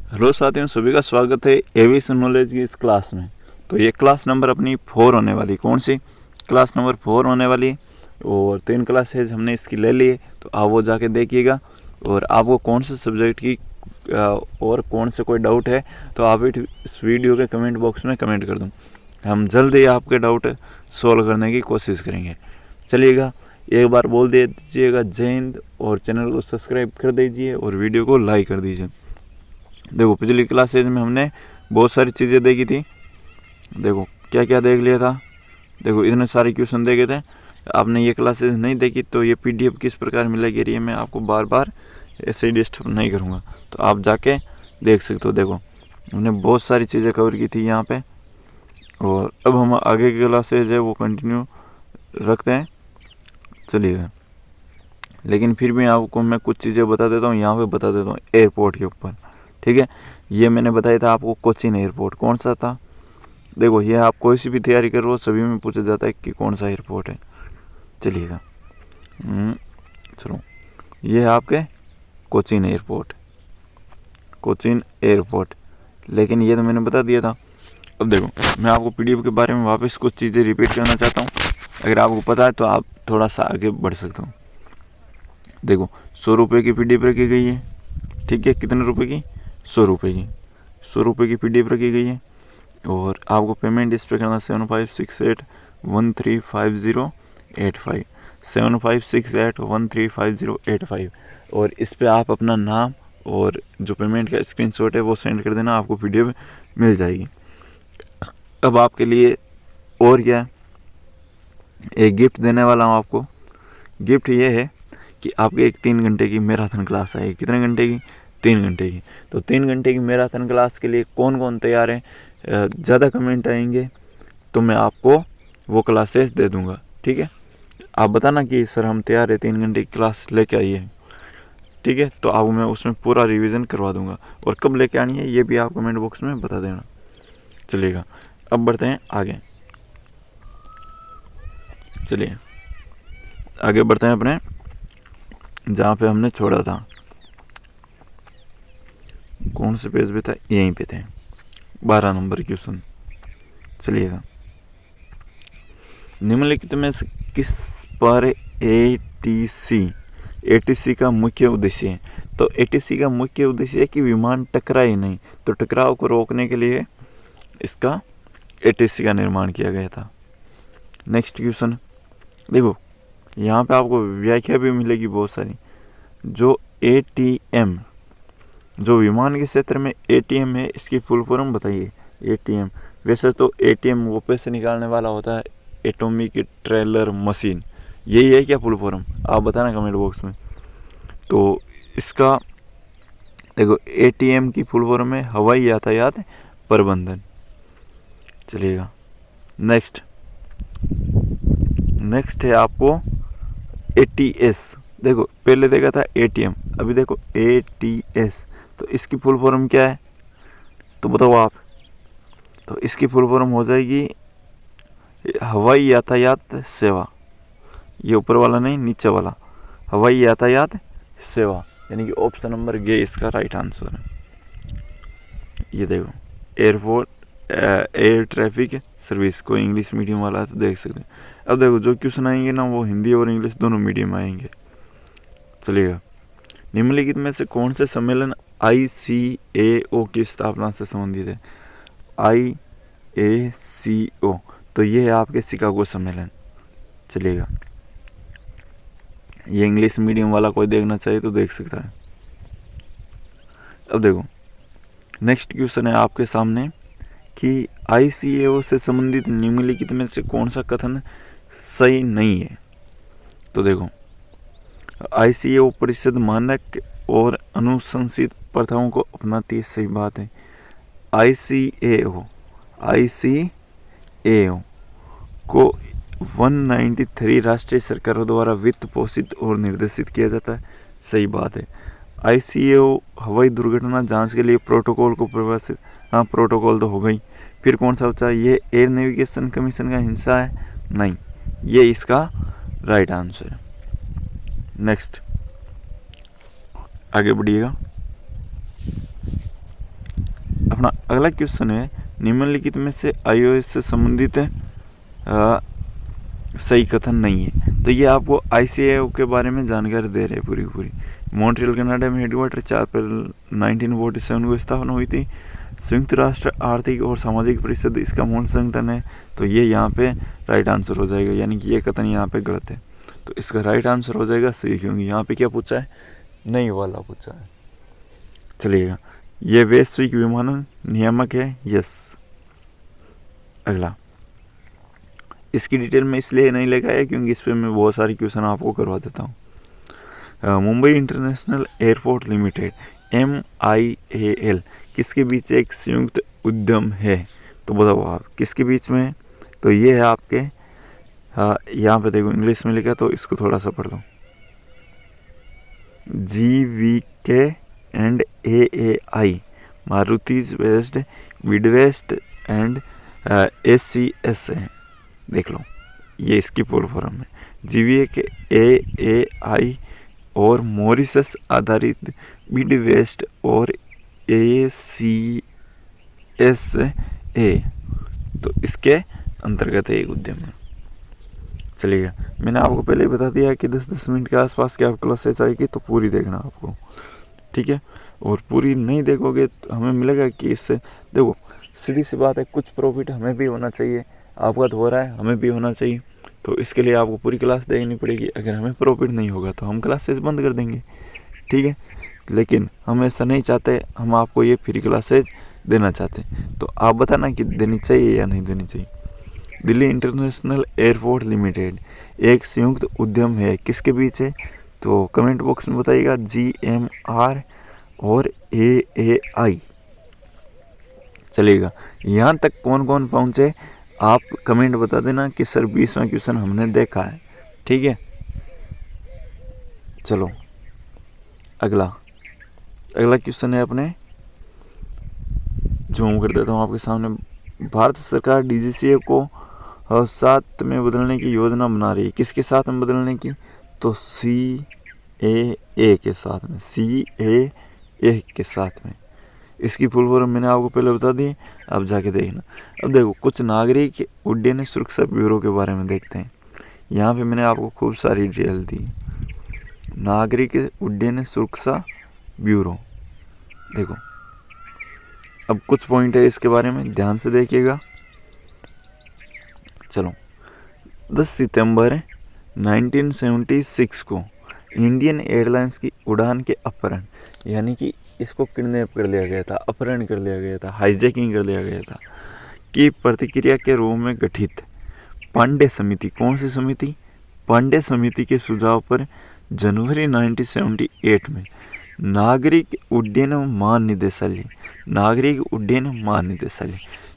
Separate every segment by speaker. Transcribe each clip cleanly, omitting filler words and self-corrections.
Speaker 1: Hello साथियों, सभी का स्वागत है एविएशन नॉलेज की इस क्लास में। तो ये क्लास नंबर अपनी 4 होने वाली। कौन सी क्लास नंबर 4 होने वाली है? और 3 क्लासेज हमने इसकी ले ली है, तो आप वो जाके देखिएगा। और आपको कौन से सब्जेक्ट की और कौन से कोई डाउट है तो आप इस वीडियो के कमेंट बॉक्स में कमेंट कर दूँ। हम जल्द ही आपके डाउट सॉल्व करने की कोशिश करेंगे। चलिएगा, एक बार बोल दीजिएगा जय हिंद, और चैनल को सब्सक्राइब कर दीजिए और वीडियो को लाइक कर दीजिए। देखो, पिछली क्लासेज में हमने बहुत सारी चीज़ें देखी थी। देखो क्या क्या देख लिया था। देखो इतने सारे क्वेश्चन देखे थे। आपने ये क्लासेज नहीं देखी तो ये पीडीएफ किस प्रकार मिलेगी, ये मैं आपको बार बार ऐसे ही डिस्टर्ब नहीं करूँगा, तो आप जाके देख सकते हो। देखो हमने बहुत सारी चीज़ें कवर की थी यहाँ पे, और अब हम आगे की क्लासेज है वो कंटिन्यू रखते हैं। चलिएगा, लेकिन फिर भी आपको मैं कुछ चीज़ें बता देता हूँ, यहाँ पे बता देता हूँ एयरपोर्ट के ऊपर। ठीक है, ये मैंने बताया था आपको कोचीन एयरपोर्ट कौन सा था। देखो ये आप कोई सी भी तैयारी कर रहे हो सभी में पूछा जाता है कि कौन सा एयरपोर्ट है। चलिएगा, चलो ये है आपके कोचीन एयरपोर्ट, कोचीन एयरपोर्ट। लेकिन ये तो मैंने बता दिया था। अब देखो मैं आपको पीडीएफ के बारे में वापस कुछ चीज़ें रिपीट करना चाहता हूँ। अगर आपको पता है तो आप थोड़ा सा आगे बढ़ सकते हो। देखो 100 रुपये की पीडीएफ रखी गई है। ठीक है, कितने रुपए की? 100 रुपये की। 100 रुपये की पीडीएफ रखी गई है, और आपको पेमेंट इस पर करना 7568135085 7568135085। और इस पर आप अपना नाम और जो पेमेंट का स्क्रीनशॉट है वो सेंड कर देना, आपको पीडीएफ मिल जाएगी। अब आपके लिए और क्या है, एक गिफ्ट देने वाला हूँ आपको। गिफ्ट ये है कि आपके एक 3 घंटे की मैराथन क्लास आएगी। कितने घंटे की? 3 घंटे की। तो 3 घंटे की मैराथन क्लास के लिए कौन कौन तैयार है? ज़्यादा कमेंट आएंगे तो मैं आपको वो क्लासेस दे दूंगा। ठीक है, आप बताना कि सर हम तैयार है, 3 घंटे की क्लास लेके आइए। ठीक है, तो आपको मैं उसमें पूरा रिवीजन करवा दूंगा, और कब लेके आनी है ये भी आप कमेंट बॉक्स में बता देना। चलिएगा, अब बढ़ते हैं आगे। चलिए आगे बढ़ते हैं अपने जहाँ पे हमने छोड़ा था। कौन से पेज पे था? यहीं पे थे, 12 नंबर क्वेश्चन। चलिएगा, निम्नलिखित में से किस पर एटीसी का मुख्य उद्देश्य है? तो एटीसी का मुख्य उद्देश्य है कि विमान टकराए नहीं, तो टकराव को रोकने के लिए इसका एटीसी का निर्माण किया गया था। नेक्स्ट क्वेश्चन देखो, यहाँ पे आपको व्याख्या भी मिलेगी बहुत सारी। जो एटीएम, जो विमान के क्षेत्र में एटीएम है, इसकी फुल फॉर्म बताइए। एटीएम, वैसे तो एटीएम वो पैसे निकालने वाला होता है, एटॉमिक ट्रेलर मशीन। यही है क्या फुल फॉर्म? आप बताना कमेंट बॉक्स में। तो इसका देखो एटीएम की फुल फॉर्म है हवाई यातायात प्रबंधन। चलिएगा, नेक्स्ट है आपको एटीएस। देखो पहले देखा था एटीएम, अभी देखो एटीएस, तो इसकी फुल फॉर्म क्या है तो बताओ आप। तो इसकी फुल फॉर्म हो जाएगी हवाई यातायात सेवा। ये ऊपर वाला नहीं, नीचे वाला, हवाई यातायात सेवा, यानी कि ऑप्शन नंबर गे इसका राइट आंसर है। ये देखो एयरपोर्ट एयर ट्रैफिक सर्विस, कोई इंग्लिश मीडियम वाला है तो देख सकते हैं। अब देखो जो क्वेश्चन आएंगे ना वो हिंदी और इंग्लिश दोनों मीडियम आएंगे। चलिएगा, निम्नलिखित में से कौन से सम्मेलन ICAO की स्थापना से संबंधित है? IACO, तो ये है आपके शिकागो सम्मेलन। चलिएगा, ये इंग्लिश मीडियम वाला कोई देखना चाहिए तो देख सकता है। अब देखो नेक्स्ट क्वेश्चन है आपके सामने कि ICAO से संबंधित निम्नलिखित में से कौन सा कथन सही नहीं है? तो देखो ICAO परिषद मानक और अनुशंसित प्रथाओं को अपनाती है, सही बात है। ICAO को 193 राष्ट्रीय सरकारों द्वारा वित्त पोषित और निर्देशित किया जाता है, सही बात है। ICAO हवाई दुर्घटना जांच के लिए प्रोटोकॉल को परिभाषित, हाँ प्रोटोकॉल तो हो गई। फिर कौन सा बचा? ये एयर नेविगेशन कमीशन का हिस्सा है? नहीं, ये इसका राइट आंसर है। नेक्स्ट आगे बढ़िएगा। अपना अगला क्वेश्चन है, निम्नलिखित में से iOS से संबंधित सही कथन नहीं है। तो ये आपको ICAO के बारे में जानकारी दे रहे हैं पूरी पूरी। मॉन्ट्रियल कनाडा में हेडक्वार्टर 4 अप्रैल 1947 को स्थापना हुई थी। संयुक्त राष्ट्र आर्थिक और सामाजिक परिषद इसका मूल संगठन है। तो ये यहाँ पे राइट आंसर हो जाएगा, यानी कि ये कथन यहाँ पे गलत है। तो इसका राइट आंसर हो जाएगा सही, क्योंकि यहाँ पे क्या पूछा है, नहीं वाला पूछा है। चलिएगा, ये वैश्विक विमानन नियामक है, यस। अगला, इसकी डिटेल में इसलिए नहीं लेकर आया क्योंकि इस पर मैं बहुत सारी क्वेश्चन आपको करवा देता हूँ। Mumbai international airport limited MIAL किसके बीच एक संयुक्त उद्यम है? तो बताओ आप किसके बीच में है? तो ये है आपके, यहाँ पे देखो इंग्लिश में लिखा, तो इसको थोड़ा सा पढ़ लो। GVK and AAI, Mauritius west, Midwest and SCS है। देख लो, ये इसकी फुल फॉर्म है। GVK AAI और मॉरिशस आधारित मिडवेस्ट और ACSA, तो इसके अंतर्गत एक उद्यम है। चलिए, मैंने आपको पहले ही बता दिया कि 10-10 मिनट के आसपास की आप क्लासेस आएगी, तो पूरी देखना आपको, ठीक है। और पूरी नहीं देखोगे तो हमें मिलेगा कि इससे, देखो सीधी सी बात है, कुछ प्रॉफिट हमें भी होना चाहिए, आपका तो हो रहा है, हमें भी होना चाहिए। तो इसके लिए आपको पूरी क्लास देखनी पड़ेगी। अगर हमें प्रॉफिट नहीं होगा तो हम क्लासेस बंद कर देंगे, ठीक है। लेकिन हम ऐसा नहीं चाहते, हम आपको ये फ्री क्लासेज देना चाहते हैं। तो आप बताना कि देनी चाहिए या नहीं देनी चाहिए। दिल्ली इंटरनेशनल एयरपोर्ट लिमिटेड एक संयुक्त उद्यम है, किसके बीच है? तो कमेंट बॉक्स में बताइएगा। GMR और AAI। चलिएगा, यहाँ तक कौन कौन पहुँचे आप कमेंट बता देना कि सर 20वां क्वेश्चन हमने देखा है, ठीक है। चलो, अगला क्वेश्चन है अपने, जूम कर देता हूँ आपके सामने। भारत सरकार DGCA को 7 में बदलने की योजना बना रही है, किसके साथ में बदलने की? तो CAA के साथ में, CAA के साथ में। इसकी फुल फॉर्म मैंने आपको पहले बता दी, अब जाके देखना। अब देखो, कुछ नागरिक उड्डयन सुरक्षा ब्यूरो के बारे में देखते हैं। यहाँ पे मैंने आपको खूब सारी डिटेल दी। नागरिक उड्डयन सुरक्षा ब्यूरो, देखो अब कुछ पॉइंट है इसके बारे में, ध्यान से देखिएगा। चलो, 10 सितंबर 1976 को इंडियन एयरलाइंस की उड़ान के अपहरण, यानी कि इसको किडनैप कर लिया गया था, अपहरण कर लिया गया था, हाईजैकिंग कर लिया गया था, की प्रतिक्रिया के रूप में गठित पांडे समिति, कौन सी समिति? पांडे समिति के सुझाव पर जनवरी 1978 में नागरिक उड्डयन महानिदेशालय,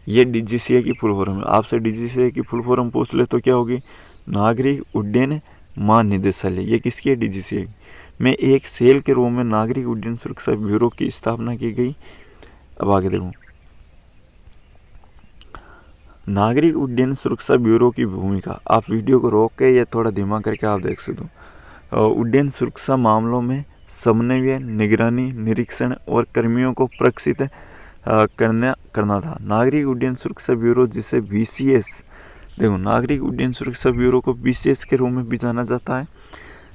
Speaker 1: ये DGCA की फुल फॉर्म है। आपसे DGCA की फुल फॉर्म पूछ ले तो क्या होगी? नागरिक उड्डयन महानिदेशालय। ये किसकी है? DGCA में एक सेल के रूप में नागरिक उड्डयन सुरक्षा ब्यूरो की स्थापना की गई। अब आगे देखो, नागरिक उड्डयन सुरक्षा ब्यूरो की भूमिका, आप वीडियो को रोक के या थोड़ा धीमा करके आप देख सकते हो। उड्डयन सुरक्षा मामलों में समन्वय, निगरानी, निरीक्षण और कर्मियों को प्रशिक्षित करना था। नागरिक उड्डयन सुरक्षा ब्यूरो, जिसे BCS, देखो नागरिक उड्डयन सुरक्षा ब्यूरो को BCS के रूप में भी जाना जाता है,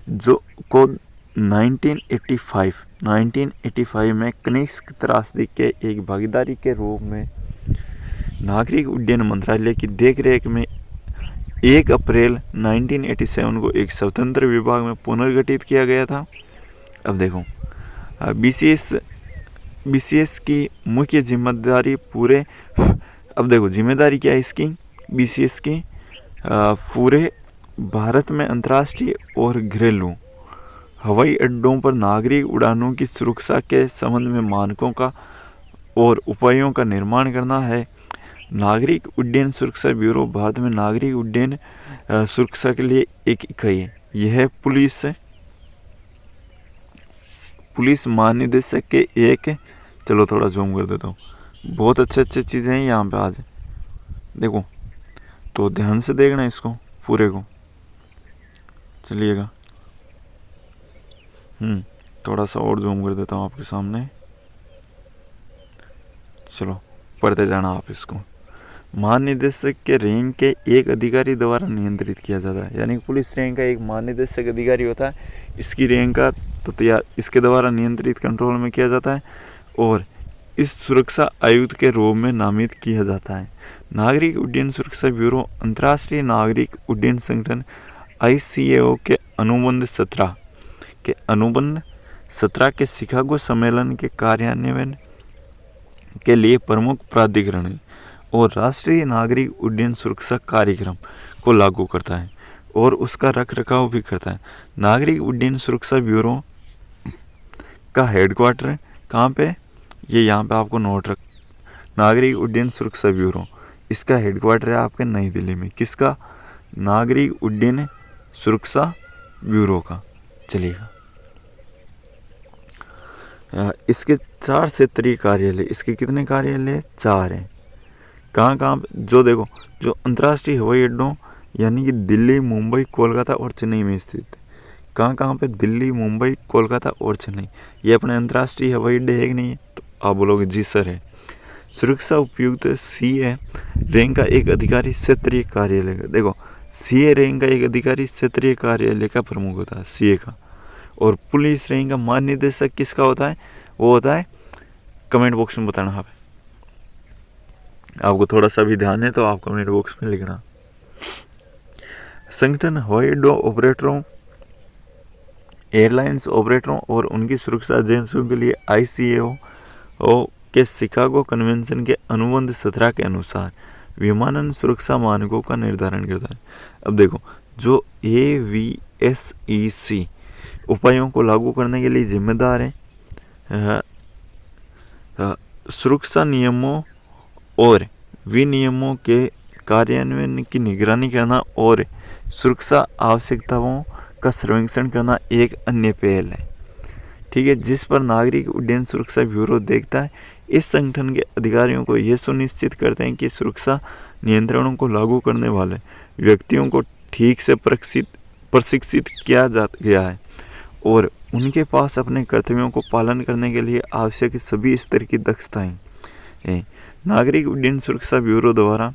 Speaker 1: जो को 1985 में कनिष्क त्रासदी के एक भागीदारी के रूप में नागरिक उड्डयन मंत्रालय की देखरेख में 1 अप्रैल 1987 को एक स्वतंत्र विभाग में पुनर्गठित किया गया था। अब देखो, BCS की मुख्य जिम्मेदारी पूरे, अब देखो जिम्मेदारी क्या है इसकी, BCS की पूरे भारत में अंतर्राष्ट्रीय और घरेलू हवाई अड्डों पर नागरिक उड़ानों की सुरक्षा के संबंध में मानकों का और उपायों का निर्माण करना है। नागरिक उड्डयन सुरक्षा ब्यूरो भारत में नागरिक उड्डयन सुरक्षा के लिए एक इकाई है। यह है पुलिस महानिदेशक के एक, चलो थोड़ा जूम कर देता हूँ, बहुत अच्छे चीज़ें हैं यहाँ पे आज, देखो तो ध्यान से देखना इसको पूरे को। चलिएगा, थोड़ा सा और जूम कर देता हूँ आपके सामने। चलो पढ़ते जाना आप इसको। महानिदेशक के रैंक के एक अधिकारी द्वारा नियंत्रित किया जाता है, यानी पुलिस रैंक का एक महानिदेशक अधिकारी होता है, इसकी रैंक का तो तैयार इसके द्वारा नियंत्रित कंट्रोल में किया जाता है और इस सुरक्षा आयुक्त के रूप में नामित किया जाता है। नागरिक उड्डयन सुरक्षा ब्यूरो अंतर्राष्ट्रीय नागरिक उड्डयन संगठन ICAO के अनुबंध 17 के शिकागो सम्मेलन के कार्यान्वयन के लिए प्रमुख प्राधिकरण है और राष्ट्रीय नागरिक उड्डयन सुरक्षा कार्यक्रम को लागू करता है और उसका रखरखाव भी करता है। नागरिक उड्डयन सुरक्षा ब्यूरो का हेडक्वार्टर कहाँ पे, ये यहाँ पे आपको नोट रख। नागरिक उड्डयन सुरक्षा ब्यूरो इसका हेडक्वार्टर है आपके नई दिल्ली में। किसका? नागरिक उड्डयन सुरक्षा ब्यूरो का। चलिएगा, इसके 4 क्षेत्रीय कार्यालय, इसके कितने कार्यालय? 4 हैं। कहाँ कहाँ पे? जो देखो, जो अंतर्राष्ट्रीय हवाई अड्डों यानी कि दिल्ली, मुंबई, कोलकाता और चेन्नई में स्थित है। कहाँ कहाँ पे? दिल्ली, मुंबई, कोलकाता और चेन्नई। ये अपने अंतर्राष्ट्रीय हवाई अड्डे है कि नहीं है? तो आप बोलोगे जी सर है। सुरक्षा उपयुक्त CA रैंक का एक अधिकारी क्षेत्रीय कार्यालय का, देखो CA रैंक का एक अधिकारी क्षेत्रीय कार्यालय का प्रमुख होता है, CA का। और पुलिस रैंक का महानिदेशक किसका होता है? वो होता है, कमेंट बॉक्स में बताना। आपको थोड़ा सा भी ध्यान है तो आप कमेंट बॉक्स में लिखना। संगठन हवाई अड्डों ऑपरेटरों, एयरलाइंस ऑपरेटरों और उनकी सुरक्षा एजेंसियों के लिए ICAO के शिकागो कन्वेंशन के अनुबंध 17 के अनुसार विमानन सुरक्षा मानकों का निर्धारण करता है। अब देखो, जो AVSEC उपायों को लागू करने के लिए जिम्मेदार है, सुरक्षा नियमों और विनियमों के कार्यान्वयन की निगरानी करना और सुरक्षा आवश्यकताओं का सर्वेक्षण करना एक अन्य पहल है। ठीक है, जिस पर नागरिक उड्डयन सुरक्षा ब्यूरो देखता है। इस संगठन के अधिकारियों को यह सुनिश्चित करते हैं कि सुरक्षा नियंत्रणों को लागू करने वाले व्यक्तियों को ठीक से प्रशिक्षित किया गया है और उनके पास अपने कर्तव्यों को पालन करने के लिए आवश्यक सभी स्तर की दक्षताएं हैं। नागरिक उड्डयन सुरक्षा ब्यूरो द्वारा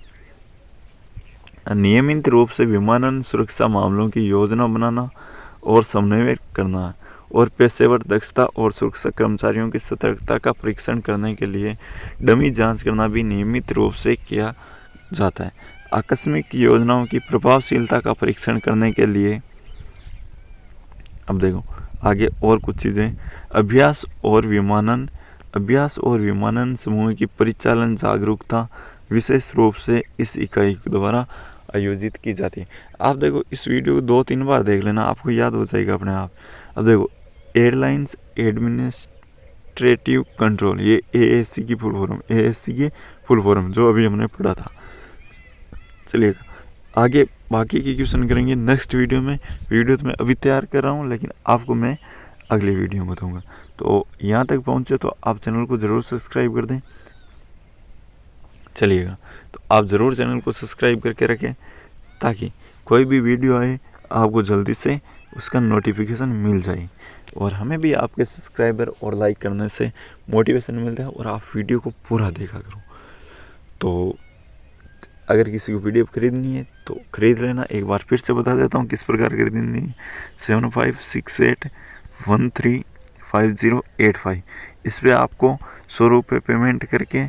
Speaker 1: नियमित रूप से विमानन सुरक्षा मामलों की योजना बनाना और समन्वय करना और पेशेवर दक्षता और सुरक्षा कर्मचारियों की सतर्कता का परीक्षण करने के लिए डमी जांच करना भी नियमित रूप से किया जाता है। आकस्मिक योजनाओं की प्रभावशीलता का परीक्षण करने के लिए, अब देखो आगे और कुछ चीज़ें, अभ्यास और विमानन समूह की परिचालन जागरूकता विशेष रूप से इस इकाई द्वारा आयोजित की जाती है। आप देखो इस वीडियो को 2-3 बार देख लेना, आपको याद हो जाएगा अपने आप। अब देखो, एयरलाइंस एडमिनिस्ट्रेटिव कंट्रोल, ये AAC की फुल फॉर्म जो अभी हमने पढ़ा था। चलिए आगे बाकी के क्वेश्चन करेंगे नेक्स्ट वीडियो में। वीडियो तो मैं अभी तैयार कर रहा हूँ, लेकिन आपको मैं अगले वीडियो में बताऊँगा। तो यहाँ तक पहुँचे तो आप चैनल को ज़रूर सब्सक्राइब कर दें। चलिएगा, तो आप ज़रूर चैनल को सब्सक्राइब करके रखें ताकि कोई भी वीडियो आए आपको जल्दी से उसका नोटिफिकेशन मिल जाए। और हमें भी आपके सब्सक्राइबर और लाइक करने से मोटिवेशन मिलता है और आप वीडियो को पूरा देखा करो। तो अगर किसी को वीडियो खरीदनी है तो ख़रीद लेना। एक बार फिर से बता देता हूँ किस प्रकार खरीदनी है। 7568135085 इस पर आपको 100 रुपये पेमेंट करके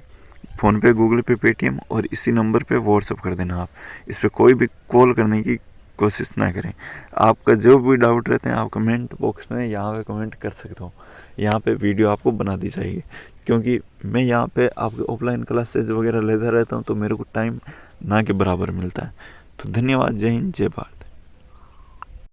Speaker 1: फ़ोनपे, गूगल पे, पेटीएम और इसी नंबर पे व्हाट्सअप कर देना। आप इस पर कोई भी कॉल करने की कोशिश ना करें। आपका जो भी डाउट रहते हैं आप कमेंट बॉक्स में यहाँ पे कमेंट कर सकते हो। यहाँ पे वीडियो आपको बना दी जाएगी, क्योंकि मैं यहाँ पे आपके ऑफलाइन क्लासेज वगैरह लेता रहता हूँ तो मेरे को टाइम ना के बराबर मिलता है। तो धन्यवाद। जय हिंद, जय भारत।